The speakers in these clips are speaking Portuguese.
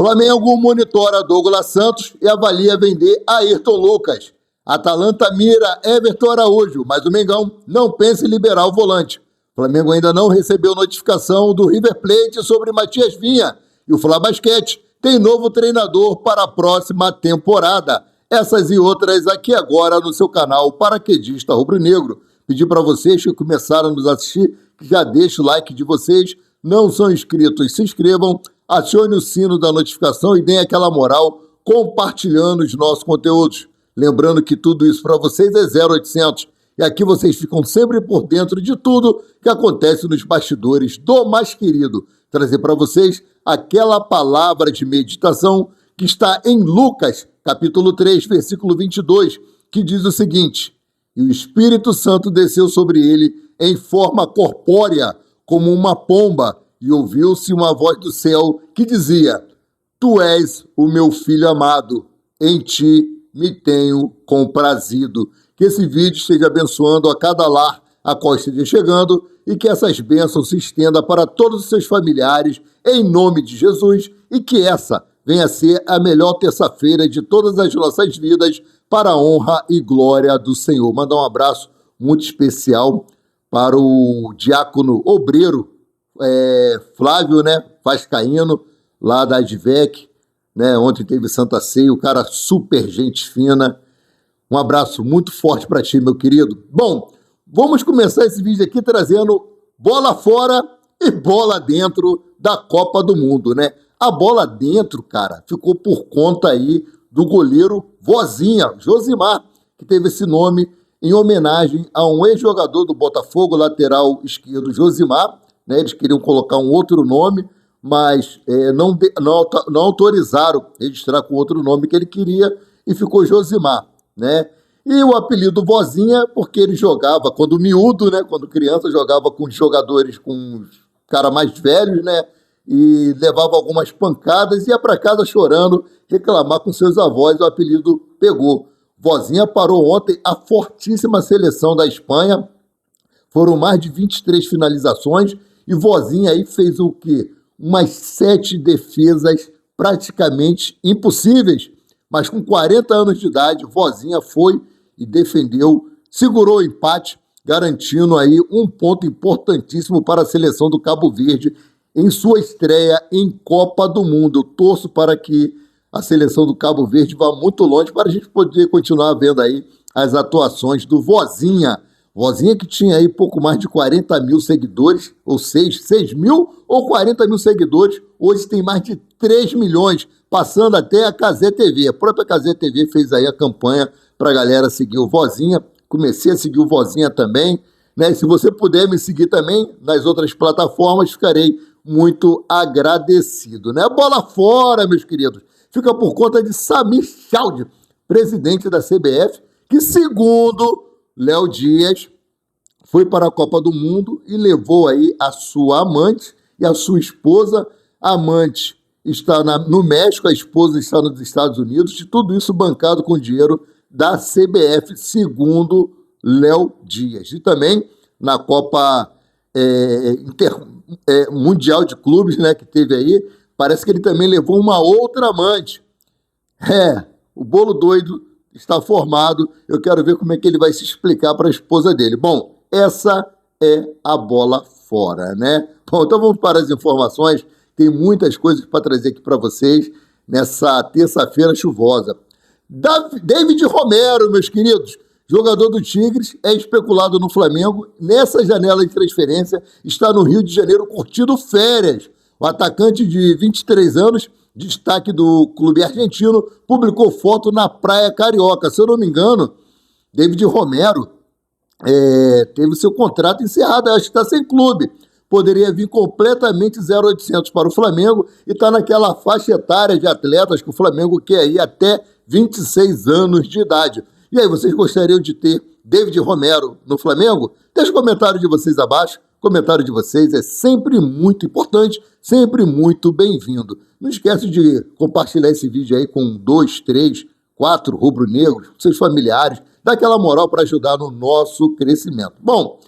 Flamengo monitora Douglas Santos e avalia vender Ayrton Lucas. Atalanta mira Everton Araújo, mas o Mengão não pensa em liberar o volante. O Flamengo ainda não recebeu notificação do River Plate sobre Matias Vinha. E o Fla Basquete tem novo treinador para a próxima temporada. Essas e outras aqui agora no seu canal Paraquedista Rubro-Negro. Pedir para vocês que começaram a nos assistir, que já deixem o like de vocês. Não são inscritos, se inscrevam, acione o sino da notificação e deem aquela moral compartilhando os nossos conteúdos. Lembrando que tudo isso para vocês é 0800. E aqui vocês ficam sempre por dentro de tudo que acontece nos bastidores do mais querido. Trazer para vocês aquela palavra de meditação que está em Lucas, capítulo 3, versículo 22, que diz o seguinte: E o Espírito Santo desceu sobre ele em forma corpórea, como uma pomba, e ouviu-se uma voz do céu que dizia: Tu és o meu filho amado, em ti me tenho comprazido. Que esse vídeo esteja abençoando a cada lar a qual esteja chegando e que essas bênçãos se estendam para todos os seus familiares, em nome de Jesus, e que essa venha a ser a melhor terça-feira de todas as nossas vidas, para a honra e glória do Senhor. Mandar um abraço muito especial para o diácono obreiro Flávio, Vascaíno, lá da Advec, ontem teve Santa Ceia, o cara super gente fina. Um abraço muito forte para ti, meu querido. Bom, vamos começar esse vídeo aqui trazendo bola fora e bola dentro da Copa do Mundo, A bola dentro, cara, ficou por conta aí do goleiro Vozinha, Josimar, que teve esse nome em homenagem a um ex-jogador do Botafogo, lateral esquerdo Josimar, Eles queriam colocar um outro nome, mas não autorizaram registrar com outro nome que ele queria e ficou Josimar, E o apelido Vozinha, porque ele jogava, quando miúdo, quando criança, jogava com jogadores, com os caras mais velhos, e levava algumas pancadas e ia para casa chorando, reclamar com seus avós, o apelido pegou. Vozinha parou ontem a fortíssima seleção da Espanha, foram mais de 23 finalizações, e Vozinha aí fez o quê? Umas 7 defesas praticamente impossíveis, mas com 40 anos de idade, Vozinha foi e defendeu, segurou o empate, garantindo aí um ponto importantíssimo para a seleção do Cabo Verde em sua estreia em Copa do Mundo. Eu torço para que a seleção do Cabo Verde vá muito longe para a gente poder continuar vendo aí as atuações do Vozinha. Vozinha que tinha aí pouco mais de 40 mil seguidores, ou 6 mil ou 40 mil seguidores, hoje tem mais de 3 milhões, passando até a Cazé TV. A própria Cazé TV fez aí a campanha para a galera seguir o Vozinha. Comecei a seguir o Vozinha também, Se você puder me seguir também nas outras plataformas, ficarei muito agradecido, Bola fora, meus queridos. Fica por conta de Samir Chaldi, presidente da CBF, que, segundo Léo Dias, foi para a Copa do Mundo e levou aí a sua amante e a sua esposa. A amante está no México, a esposa está nos Estados Unidos, e tudo isso bancado com dinheiro da CBF, segundo Léo Dias. E também na Copa Mundial de Clubes, que teve aí, parece que ele também levou uma outra amante. O bolo doido está formado, eu quero ver como é que ele vai se explicar para a esposa dele. Bom, essa é a bola fora, Bom, então vamos para as informações, tem muitas coisas para trazer aqui para vocês nessa terça-feira chuvosa. David Romero, meus queridos, jogador do Tigres, é especulado no Flamengo. Nessa janela de transferência, está no Rio de Janeiro curtindo férias. O atacante de 23 anos, destaque do clube argentino, publicou foto na Praia Carioca. Se eu não me engano, David Romero teve seu contrato encerrado, acho que está sem clube. Poderia vir completamente 0800 para o Flamengo e está naquela faixa etária de atletas que o Flamengo quer ir até 26 anos de idade. E aí, vocês gostariam de ter David Romero no Flamengo? Deixa o comentário de vocês abaixo. O comentário de vocês é sempre muito importante, sempre muito bem-vindo. Não esquece de compartilhar esse vídeo aí com 2, 3, 4 rubro-negros, seus familiares. Dá aquela moral para ajudar no nosso crescimento. Bom,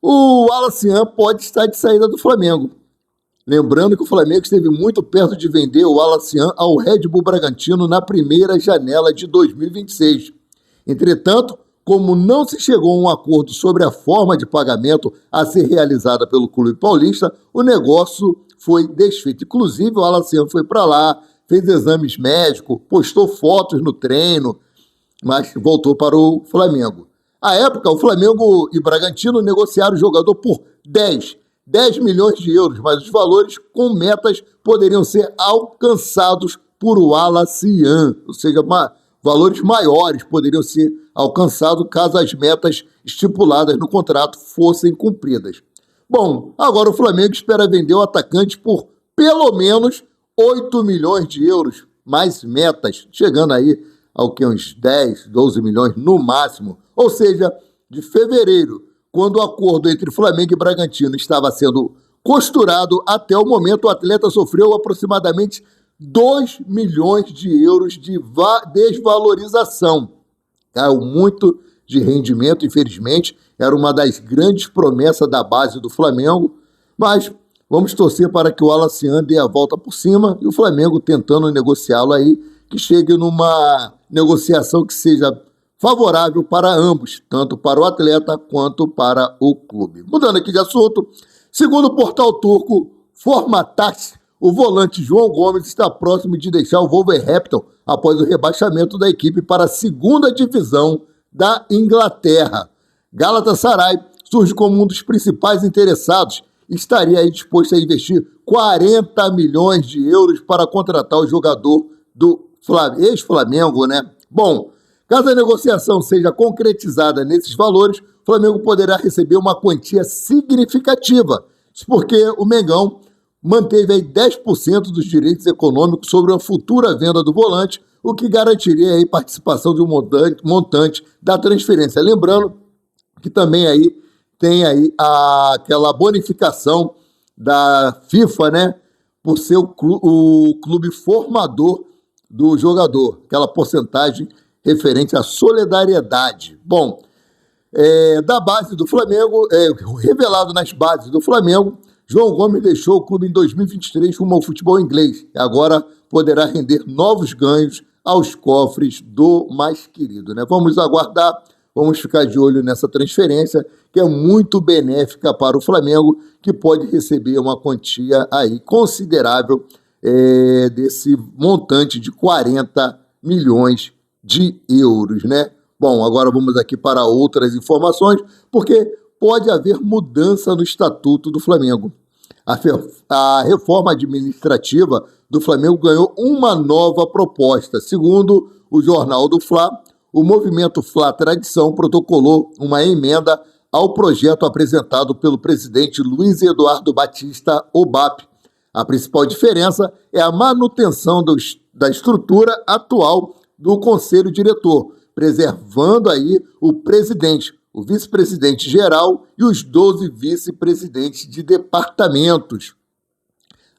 o Alacian pode estar de saída do Flamengo. Lembrando que o Flamengo esteve muito perto de vender o Alacian ao Red Bull Bragantino na primeira janela de 2026. Entretanto, como não se chegou a um acordo sobre a forma de pagamento a ser realizada pelo clube paulista, o negócio foi desfeito. Inclusive, o Alacian foi para lá, fez exames médicos, postou fotos no treino, mas voltou para o Flamengo. À época, o Flamengo e Bragantino negociaram o jogador por 10 milhões de euros, mas os valores com metas poderiam ser alcançados por o Alacian, ou seja, valores maiores poderiam ser alcançados caso as metas estipuladas no contrato fossem cumpridas. Bom, agora o Flamengo espera vender o atacante por pelo menos 8 milhões de euros, mais metas, chegando aí ao que uns 10, 12 milhões no máximo. Ou seja, de fevereiro, quando o acordo entre Flamengo e Bragantino estava sendo costurado, até o momento o atleta sofreu aproximadamente 2 milhões de euros de desvalorização. Caiu muito de rendimento, infelizmente. Era uma das grandes promessas da base do Flamengo, mas vamos torcer para que o Alacian dê a volta por cima e o Flamengo tentando negociá-lo aí, que chegue numa negociação que seja favorável para ambos, tanto para o atleta quanto para o clube. Mudando aqui de assunto, segundo o portal turco Formatas, o volante João Gomes está próximo de deixar o Wolverhampton após o rebaixamento da equipe para a segunda divisão da Inglaterra. Galatasaray surge como um dos principais interessados e estaria aí disposto a investir 40 milhões de euros para contratar o jogador do ex-Flamengo, né? Bom, caso a negociação seja concretizada nesses valores, o Flamengo poderá receber uma quantia significativa. Isso porque o Mengão manteve aí 10% dos direitos econômicos sobre a futura venda do volante, o que garantiria aí participação de um montante da transferência. Lembrando que também aí tem aí aquela bonificação da FIFA, né, por ser o clube formador do jogador, aquela porcentagem referente à solidariedade. Bom, da base do Flamengo, revelado nas bases do Flamengo, João Gomes deixou o clube em 2023 rumo ao futebol inglês e agora poderá render novos ganhos aos cofres do mais querido, né? Vamos aguardar, vamos ficar de olho nessa transferência, que é muito benéfica para o Flamengo, que pode receber uma quantia aí considerável desse montante de 40 milhões de euros, né? Bom, agora vamos aqui para outras informações, porque pode haver mudança no estatuto do Flamengo. A reforma administrativa do Flamengo ganhou uma nova proposta. Segundo o Jornal do Fla, o movimento Fla Tradição protocolou uma emenda ao projeto apresentado pelo presidente Luiz Eduardo Batista Obap. A principal diferença é a manutenção da estrutura atual do Conselho Diretor, preservando aí o presidente, o vice-presidente geral e os 12 vice-presidentes de departamentos.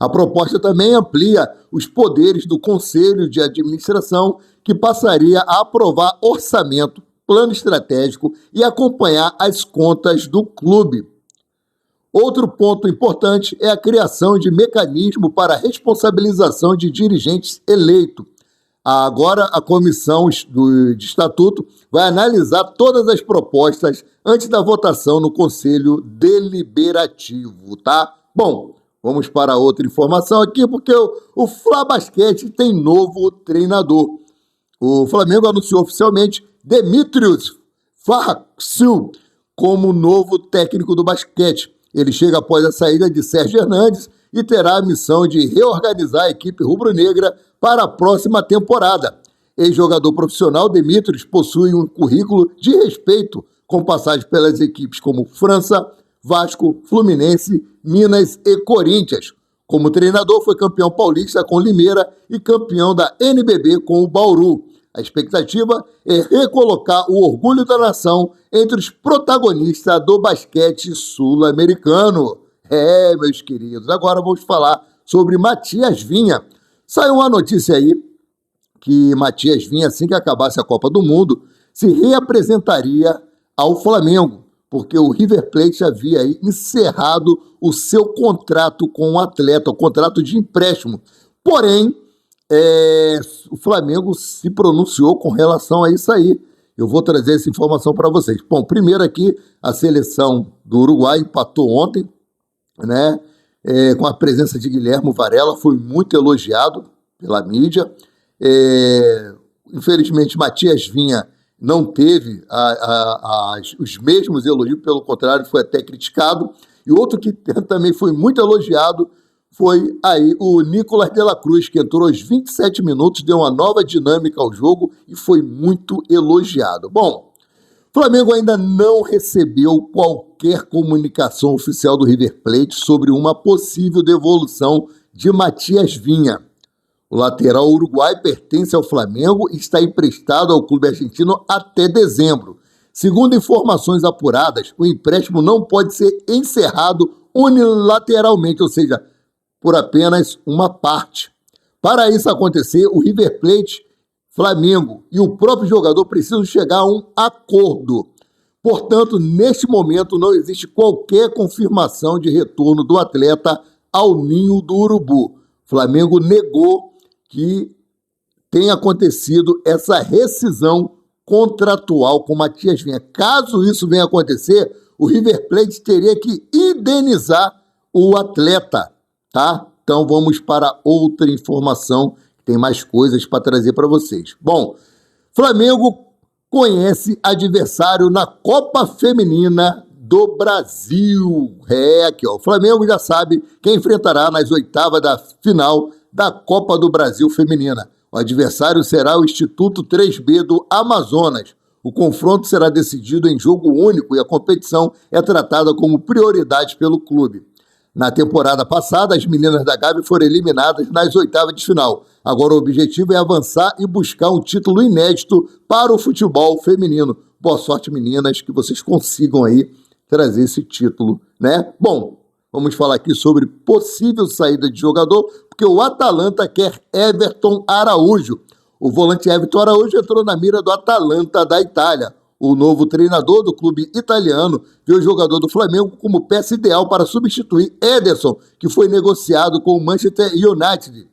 A proposta também amplia os poderes do Conselho de Administração, que passaria a aprovar orçamento, plano estratégico e acompanhar as contas do clube. Outro ponto importante é a criação de mecanismo para a responsabilização de dirigentes eleitos. Agora, a comissão de estatuto vai analisar todas as propostas antes da votação no Conselho Deliberativo, tá? Bom, vamos para outra informação aqui, porque o Fla Basquete tem novo treinador. O Flamengo anunciou oficialmente Demetrius Farxil como novo técnico do basquete. Ele chega após a saída de Sérgio Hernandes e terá a missão de reorganizar a equipe rubro-negra para a próxima temporada. Ex-jogador profissional, Demetrius possui um currículo de respeito, com passagem pelas equipes como França, Vasco, Fluminense, Minas e Corinthians. Como treinador, foi campeão paulista com Limeira e campeão da NBB com o Bauru. A expectativa é recolocar o orgulho da nação entre os protagonistas do basquete sul-americano. Meus queridos, agora vamos falar sobre Matias Vinha. Saiu uma notícia aí que Matias Vinha, assim que acabasse a Copa do Mundo, se reapresentaria ao Flamengo, porque o River Plate havia aí encerrado o seu contrato com o atleta, o contrato de empréstimo. Porém, o Flamengo se pronunciou com relação a isso aí. Eu vou trazer essa informação para vocês. Bom, primeiro aqui, a seleção do Uruguai empatou ontem, né? Com a presença de Guilherme Varela, foi muito elogiado pela mídia. Infelizmente, Matias Vinha não teve os mesmos elogios, pelo contrário, foi até criticado. E outro que também foi muito elogiado foi aí o Nicolas de la Cruz, que entrou aos 27 minutos, deu uma nova dinâmica ao jogo e foi muito elogiado. Bom, o Flamengo ainda não recebeu qualquer comunicação oficial do River Plate sobre uma possível devolução de Matias Vinha. O lateral uruguai pertence ao Flamengo e está emprestado ao clube argentino até dezembro. Segundo informações apuradas, o empréstimo não pode ser encerrado unilateralmente, ou seja, por apenas uma parte. Para isso acontecer, o River Plate, Flamengo e o próprio jogador precisam chegar a um acordo. Portanto, neste momento não existe qualquer confirmação de retorno do atleta ao ninho do Urubu. O Flamengo negou que tenha acontecido essa rescisão contratual com Matias Vinha. Caso isso venha acontecer, o River Plate teria que indenizar o atleta, tá? Então vamos para outra informação, tem mais coisas para trazer para vocês. Bom, Flamengo conhece adversário na Copa Feminina do Brasil. Aqui, ó. O Flamengo já sabe quem enfrentará nas oitavas da final da Copa do Brasil Feminina. O adversário será o Instituto 3B do Amazonas. O confronto será decidido em jogo único e a competição é tratada como prioridade pelo clube. Na temporada passada, as meninas da Gávea foram eliminadas nas oitavas de final. Agora o objetivo é avançar e buscar um título inédito para o futebol feminino. Boa sorte, meninas, que vocês consigam aí trazer esse título, né? Bom, vamos falar aqui sobre possível saída de jogador, porque o Atalanta quer Everton Araújo. O volante Everton Araújo entrou na mira do Atalanta da Itália. O novo treinador do clube italiano vê o jogador do Flamengo como peça ideal para substituir Ederson, que foi negociado com o Manchester United.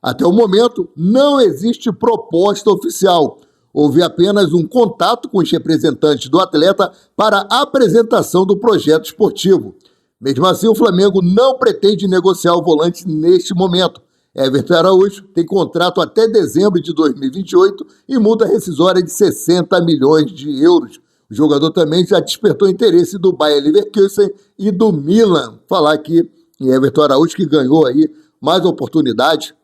Até o momento, não existe proposta oficial. Houve apenas um contato com os representantes do atleta para a apresentação do projeto esportivo. Mesmo assim, o Flamengo não pretende negociar o volante neste momento. Everton Araújo tem contrato até dezembro de 2028 e multa rescisória de 60 milhões de euros. O jogador também já despertou interesse do Bayer Leverkusen e do Milan. Falar aqui em Everton Araújo, que ganhou aí mais oportunidade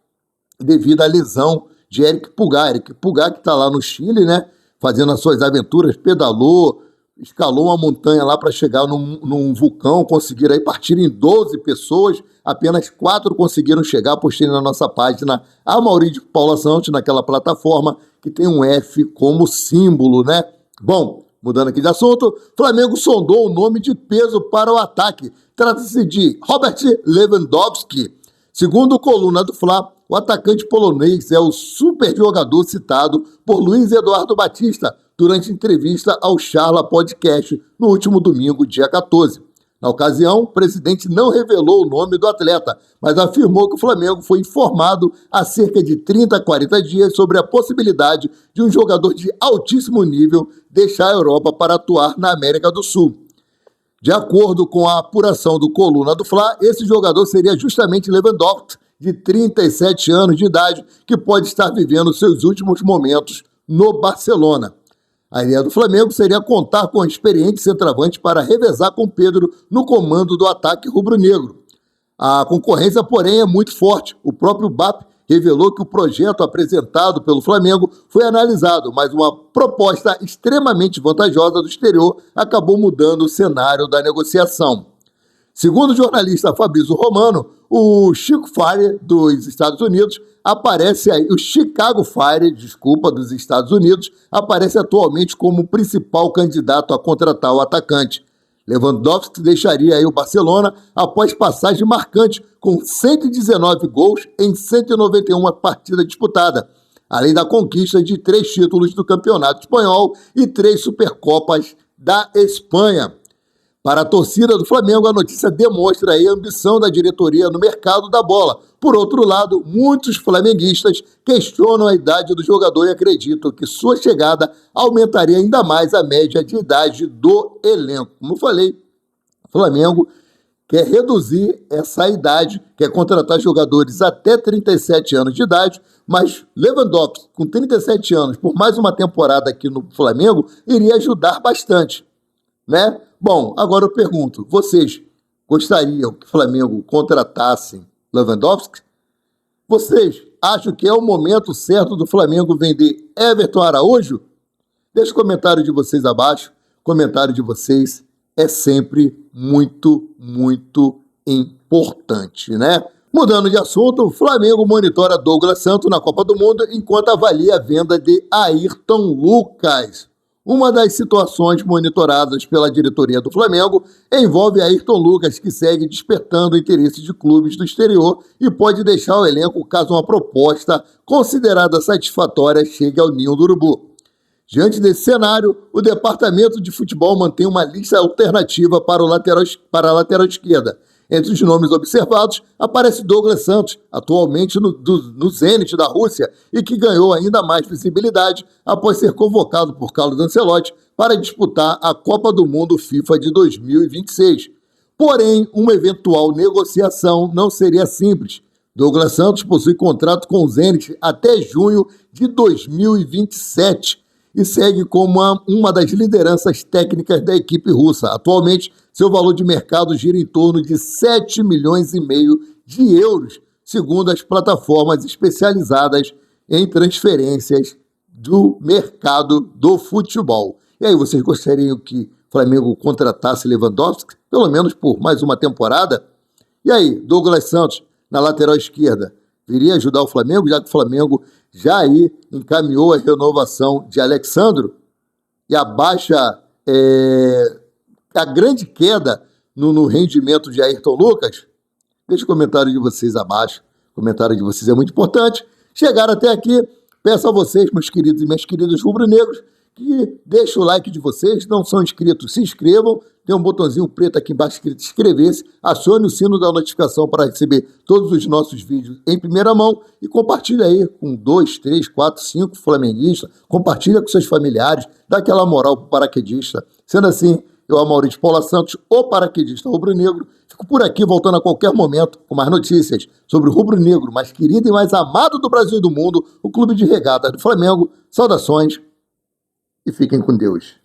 devido à lesão de Eric Pulgar. Eric Pulgar, que está lá no Chile, né, fazendo as suas aventuras, pedalou, escalou uma montanha lá para chegar num vulcão, conseguiram aí partir em 12 pessoas, apenas 4 conseguiram chegar. Postei na nossa página a Maurício de Paula Santos, naquela plataforma que tem um F como símbolo, né? Bom, mudando aqui de assunto, Flamengo sondou o nome de peso para o ataque. Trata-se de Robert Lewandowski. Segundo coluna do Fla, o atacante polonês é o super jogador citado por Luiz Eduardo Batista durante entrevista ao Charla Podcast no último domingo, dia 14. Na ocasião, o presidente não revelou o nome do atleta, mas afirmou que o Flamengo foi informado há cerca de 30 a 40 dias sobre a possibilidade de um jogador de altíssimo nível deixar a Europa para atuar na América do Sul. De acordo com a apuração do coluna do Fla, esse jogador seria justamente Lewandowski, de 37 anos de idade, que pode estar vivendo seus últimos momentos no Barcelona. A ideia do Flamengo seria contar com um experiente centroavante para revezar com Pedro no comando do ataque rubro-negro. A concorrência, porém, é muito forte. O próprio BAP revelou que o projeto apresentado pelo Flamengo foi analisado, mas uma proposta extremamente vantajosa do exterior acabou mudando o cenário da negociação. Segundo o jornalista Fabrício Romano, o Chicago Fire dos Estados Unidos dos Estados Unidos aparece atualmente como o principal candidato a contratar o atacante. Lewandowski deixaria aí o Barcelona após passagem marcante com 119 gols em 191 partidas disputadas, além da conquista de 3 títulos do Campeonato Espanhol e 3 Supercopas da Espanha. Para a torcida do Flamengo, a notícia demonstra aí a ambição da diretoria no mercado da bola. Por outro lado, muitos flamenguistas questionam a idade do jogador e acreditam que sua chegada aumentaria ainda mais a média de idade do elenco. Como eu falei, o Flamengo quer reduzir essa idade, quer contratar jogadores até 37 anos de idade, mas Lewandowski, com 37 anos, por mais uma temporada aqui no Flamengo, iria ajudar bastante, né? Bom, agora eu pergunto, vocês gostariam que o Flamengo contratasse Lewandowski? Vocês acham que é o momento certo do Flamengo vender Everton Araújo? Deixa o comentário de vocês abaixo. O comentário de vocês é sempre muito, muito importante, né? Mudando de assunto, o Flamengo monitora Douglas Santos na Copa do Mundo enquanto avalia a venda de Ayrton Lucas. Uma das situações monitoradas pela diretoria do Flamengo envolve Ayrton Lucas, que segue despertando o interesse de clubes do exterior e pode deixar o elenco caso uma proposta considerada satisfatória chegue ao ninho do urubu. Diante desse cenário, o departamento de futebol mantém uma lista alternativa para a lateral esquerda. Entre os nomes observados, aparece Douglas Santos, atualmente no Zenit da Rússia, e que ganhou ainda mais visibilidade após ser convocado por Carlo Ancelotti para disputar a Copa do Mundo FIFA de 2026. Porém, uma eventual negociação não seria simples. Douglas Santos possui contrato com o Zenit até junho de 2027 e segue como uma das lideranças técnicas da equipe russa. Atualmente, seu valor de mercado gira em torno de 7,5 milhões de euros, segundo as plataformas especializadas em transferências do mercado do futebol. E aí, vocês gostariam que o Flamengo contratasse Lewandowski, pelo menos por mais uma temporada? E aí, Douglas Santos, na lateral esquerda, viria ajudar o Flamengo, já que o Flamengo já aí encaminhou a renovação de Alexandro e a grande queda no rendimento de Ayrton Lucas? Deixe o comentário de vocês abaixo. O comentário de vocês é muito importante. Chegaram até aqui, peço a vocês, meus queridos e minhas queridas rubro-negros, que deixem o like de vocês. Não são inscritos, se inscrevam. Tem um botãozinho preto aqui embaixo escrito inscrever-se. Acione o sino da notificação para receber todos os nossos vídeos em primeira mão. E compartilha aí com 2, 3, 4, 5 flamenguistas. Compartilha com seus familiares. Dá aquela moral para o paraquedista. Sendo assim, eu, Amaurício Paula Santos, o paraquedista rubro-negro, fico por aqui voltando a qualquer momento com mais notícias sobre o rubro-negro mais querido e mais amado do Brasil e do mundo, o Clube de Regatas do Flamengo. Saudações e fiquem com Deus.